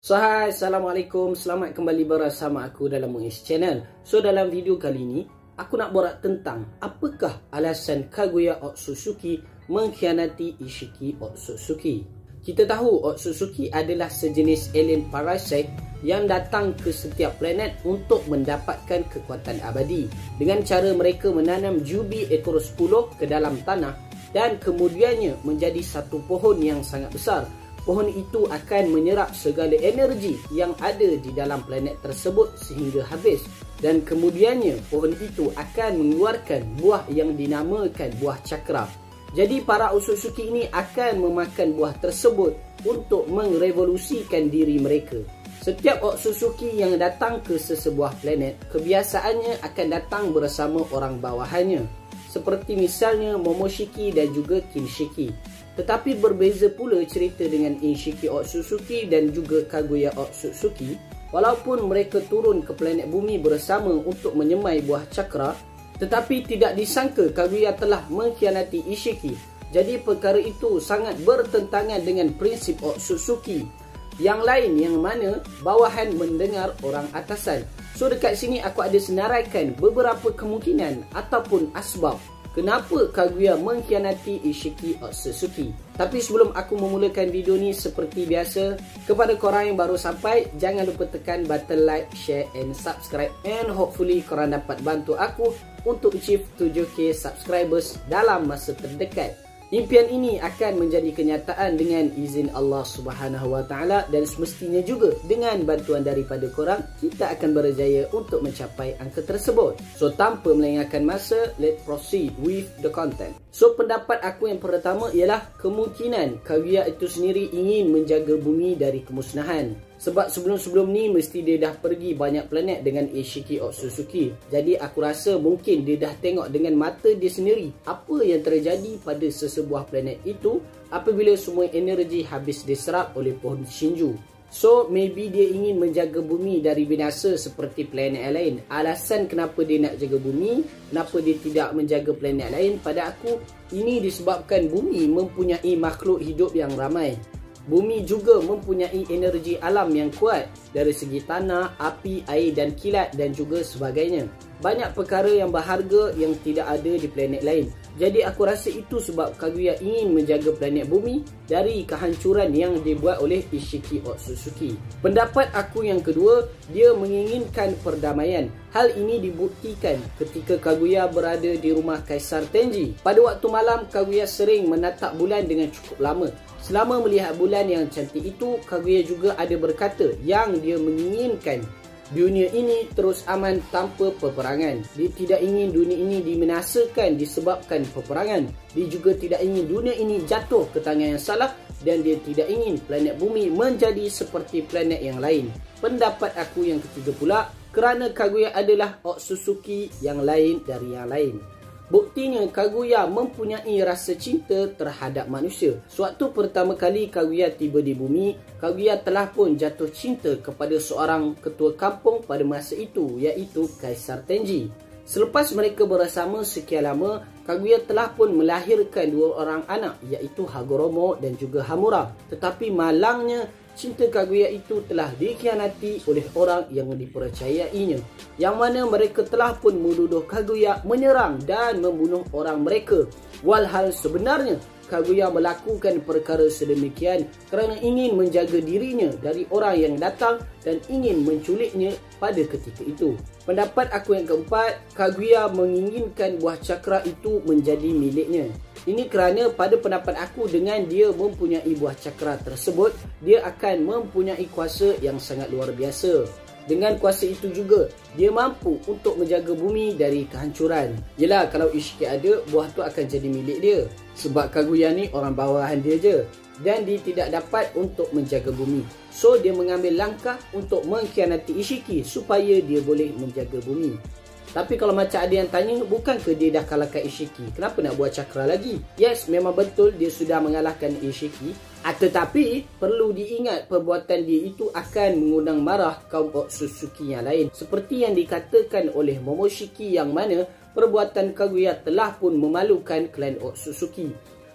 So hai, Assalamualaikum, selamat kembali bersama aku dalam Muiz Channel. So dalam video kali ini, aku nak borak tentang apakah alasan Kaguya Otsutsuki mengkhianati Ishiki Otsutsuki. Kita tahu Otsutsuki adalah sejenis alien parasite yang datang ke setiap planet untuk mendapatkan kekuatan abadi. Dengan cara mereka menanam jubi ekor 10 ke dalam tanah dan kemudiannya menjadi satu pohon yang sangat besar. Pohon itu akan menyerap segala energi yang ada di dalam planet tersebut sehingga habis. Dan kemudiannya pohon itu akan mengeluarkan buah yang dinamakan buah cakra. Jadi para Otsutsuki ini akan memakan buah tersebut untuk merevolusikan diri mereka. Setiap Otsutsuki yang datang ke sesebuah planet, kebiasaannya akan datang bersama orang bawahannya. Seperti misalnya Momoshiki dan juga Kinshiki. Tetapi berbeza pula cerita dengan Ishiki Otsutsuki dan juga Kaguya Otsutsuki. Walaupun mereka turun ke planet bumi bersama untuk menyemai buah cakra, tetapi tidak disangka Kaguya telah mengkhianati Ishiki. Jadi perkara itu sangat bertentangan dengan prinsip Otsutsuki yang lain, yang mana bawahan mendengar orang atasan. So dekat sini aku ada senaraikan beberapa kemungkinan ataupun asbab kenapa Kaguya mengkhianati Ishiki Otsutsuki. Tapi sebelum aku memulakan video ni, seperti biasa, kepada korang yang baru sampai, jangan lupa tekan button like, share and subscribe. And hopefully korang dapat bantu aku untuk achieve 7k subscribers dalam masa terdekat. Impian ini akan menjadi kenyataan dengan izin Allah Subhanahu Wa Taala, dan semestinya juga dengan bantuan daripada korang, kita akan berjaya untuk mencapai angka tersebut. So tanpa melengahkan masa, let's proceed with the content. So pendapat aku yang pertama ialah kemungkinan Kaguya itu sendiri ingin menjaga bumi dari kemusnahan. Sebab sebelum-sebelum ni mesti dia dah pergi banyak planet dengan Ishiki Otsutsuki. Jadi aku rasa mungkin dia dah tengok dengan mata dia sendiri apa yang terjadi pada sesebuah planet itu apabila semua energi habis diserap oleh pohon Shinju. So maybe dia ingin menjaga bumi dari binasa seperti planet lain. Alasan kenapa dia nak jaga bumi, kenapa dia tidak menjaga planet lain, pada aku ini disebabkan bumi mempunyai makhluk hidup yang ramai. Bumi juga mempunyai energi alam yang kuat dari segi tanah, api, air dan kilat dan juga sebagainya. Banyak perkara yang berharga yang tidak ada di planet lain. Jadi aku rasa itu sebab Kaguya ingin menjaga planet bumi dari kehancuran yang dibuat oleh Ishiki Otsutsuki. Pendapat aku yang kedua, dia menginginkan perdamaian. Hal ini dibuktikan ketika Kaguya berada di rumah Kaisar Tenji. Pada waktu malam, Kaguya sering menatap bulan dengan cukup lama. Selama melihat bulan yang cantik itu, Kaguya juga ada berkata yang dia menginginkan dunia ini terus aman tanpa peperangan. Dia tidak ingin dunia ini dibinasakan disebabkan peperangan. Dia juga tidak ingin dunia ini jatuh ke tangan yang salah, dan dia tidak ingin planet bumi menjadi seperti planet yang lain. Pendapat aku yang ketiga pula, kerana Kaguya adalah Otsutsuki yang lain dari yang lain. Buktinya Kaguya mempunyai rasa cinta terhadap manusia. Sewaktu pertama kali Kaguya tiba di bumi, Kaguya telah pun jatuh cinta kepada seorang ketua kampung pada masa itu, iaitu Kaisar Tenji. Selepas mereka bersama sekian lama, Kaguya telah pun melahirkan dua orang anak, iaitu Hagoromo dan juga Hamura. Tetapi malangnya, cinta Kaguya itu telah dikhianati oleh orang yang dipercayainya, yang mana mereka telah pun menuduh Kaguya menyerang dan membunuh orang mereka. Walhal sebenarnya Kaguya melakukan perkara sedemikian kerana ingin menjaga dirinya dari orang yang datang dan ingin menculiknya pada ketika itu. Pendapat aku yang keempat, Kaguya menginginkan buah cakra itu menjadi miliknya. Ini kerana pada pendapat aku, dengan dia mempunyai buah cakra tersebut, dia akan mempunyai kuasa yang sangat luar biasa. Dengan kuasa itu juga, dia mampu untuk menjaga bumi dari kehancuran. Yelah, kalau Ishiki ada, buah tu akan jadi milik dia. Sebab Kaguya ni orang bawahan dia je, dan dia tidak dapat untuk menjaga bumi. So dia mengambil langkah untuk mengkhianati Ishiki supaya dia boleh menjaga bumi. Tapi kalau macam ada yang tanya, bukankah dia dah kalahkan Ishiki? Kenapa nak buat cakra lagi? Yes, memang betul dia sudah mengalahkan Ishiki. Tetapi perlu diingat perbuatan dia itu akan mengundang marah kaum Otsutsuki yang lain. Seperti yang dikatakan oleh Momoshiki, yang mana perbuatan Kaguya telah pun memalukan klan Otsutsuki.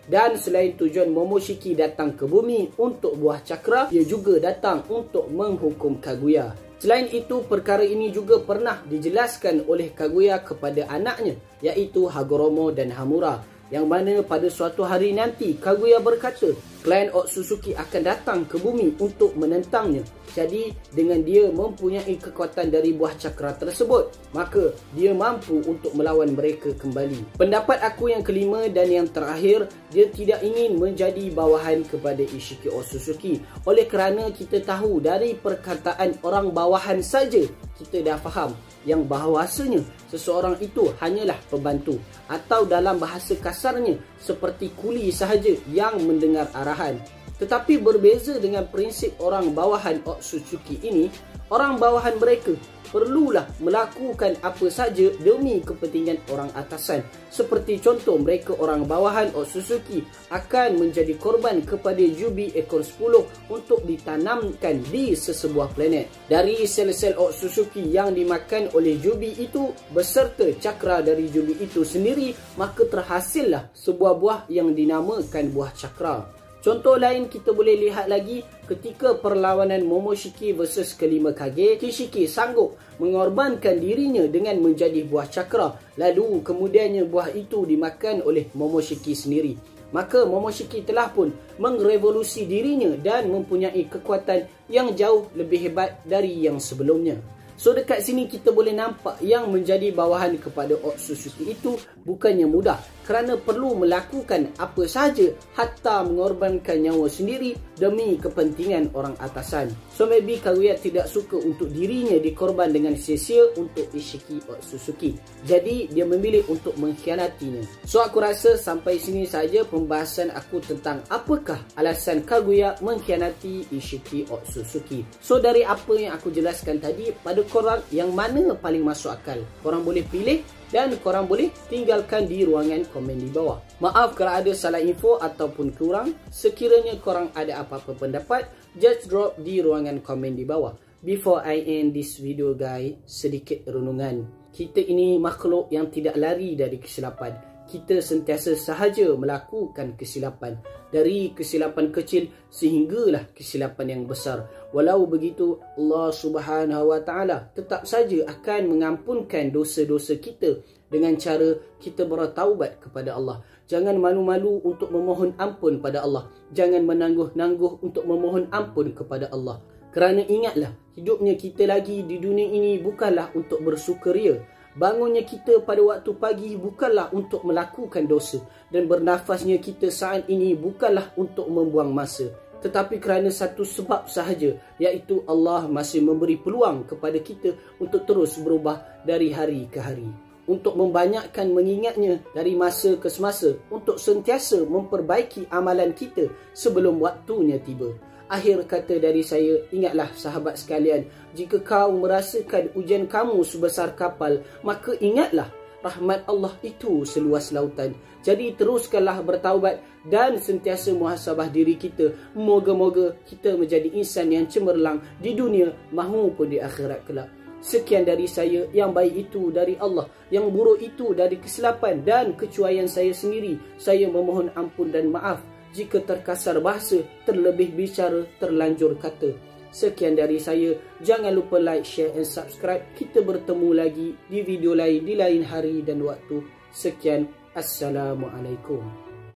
Dan selain tujuan Momoshiki datang ke bumi untuk buah cakra, ia juga datang untuk menghukum Kaguya. Selain itu, perkara ini juga pernah dijelaskan oleh Kaguya kepada anaknya, iaitu Hagoromo dan Hamura, yang mana pada suatu hari nanti Kaguya berkata klien Otsutsuki akan datang ke bumi untuk menentangnya. Jadi dengan dia mempunyai kekuatan dari buah cakra tersebut, maka dia mampu untuk melawan mereka kembali. Pendapat aku yang kelima dan yang terakhir, dia tidak ingin menjadi bawahan kepada Ishiki Otsutsuki. Oleh kerana kita tahu dari perkataan orang bawahan saja, kita dah faham yang bahawasanya seseorang itu hanyalah pembantu, atau dalam bahasa kasarnya seperti kuli sahaja yang mendengar arahan. Tetapi berbeza dengan prinsip orang bawahan Otsutsuki ini, orang bawahan mereka perlulah melakukan apa saja demi kepentingan orang atasan. Seperti contoh, mereka orang bawahan Otsutsuki akan menjadi korban kepada Jubi ekor 10 untuk ditanamkan di sesebuah planet. Dari sel-sel Otsutsuki yang dimakan oleh Jubi itu beserta cakra dari Jubi itu sendiri, maka terhasillah sebuah buah yang dinamakan buah cakra. Contoh lain kita boleh lihat lagi ketika perlawanan Momoshiki versus kelima Kage, Kishiki sanggup mengorbankan dirinya dengan menjadi buah cakra, lalu kemudiannya buah itu dimakan oleh Momoshiki sendiri. Maka Momoshiki telah pun merevolusi dirinya dan mempunyai kekuatan yang jauh lebih hebat dari yang sebelumnya. So dekat sini kita boleh nampak yang menjadi bawahan kepada Otsutsuki itu bukannya mudah, kerana perlu melakukan apa sahaja, hatta mengorbankan nyawa sendiri demi kepentingan orang atasan. So maybe Kaguya tidak suka untuk dirinya dikorban dengan sia-sia untuk Ishiki Otsutsuki, jadi dia memilih untuk mengkhianatinya. So aku rasa sampai sini saja pembahasan aku tentang apakah alasan Kaguya mengkhianati Ishiki Otsutsuki. So dari apa yang aku jelaskan tadi, pada korang yang mana paling masuk akal? Korang boleh pilih dan korang boleh tinggalkan di ruangan komen di bawah. Maaf kalau ada salah info ataupun kurang. Sekiranya korang ada apa-apa pendapat, just drop di ruangan komen di bawah. Before I end this video guys, sedikit renungan. Kita ini makhluk yang tidak lari dari kesilapan. Kita sentiasa sahaja melakukan kesilapan. Dari kesilapan kecil sehinggalah kesilapan yang besar. Walau begitu, Allah Subhanahu Wa Taala tetap saja akan mengampunkan dosa-dosa kita dengan cara kita bertaubat kepada Allah. Jangan malu-malu untuk memohon ampun pada Allah. Jangan menangguh-nangguh untuk memohon ampun kepada Allah. Kerana ingatlah, hidupnya kita lagi di dunia ini bukanlah untuk bersukaria. Bangunnya kita pada waktu pagi bukanlah untuk melakukan dosa, dan bernafasnya kita saat ini bukanlah untuk membuang masa, tetapi kerana satu sebab sahaja, iaitu Allah masih memberi peluang kepada kita untuk terus berubah dari hari ke hari, untuk membanyakkan mengingatnya dari masa ke semasa, untuk sentiasa memperbaiki amalan kita sebelum waktunya tiba. Akhir kata dari saya, ingatlah sahabat sekalian, jika kau merasakan ujian kamu sebesar kapal, maka ingatlah rahmat Allah itu seluas lautan. Jadi teruskanlah bertaubat dan sentiasa muhasabah diri kita. Moga-moga kita menjadi insan yang cemerlang di dunia mahupun di akhirat kelak. Sekian dari saya, yang baik itu dari Allah, yang buruk itu dari kesilapan dan kecuaian saya sendiri. Saya memohon ampun dan maaf jika terkasar bahasa, terlebih bicara, terlanjur kata. Sekian dari saya. Jangan lupa like, share and subscribe. Kita bertemu lagi di video lain di lain hari dan waktu. Sekian. Assalamualaikum.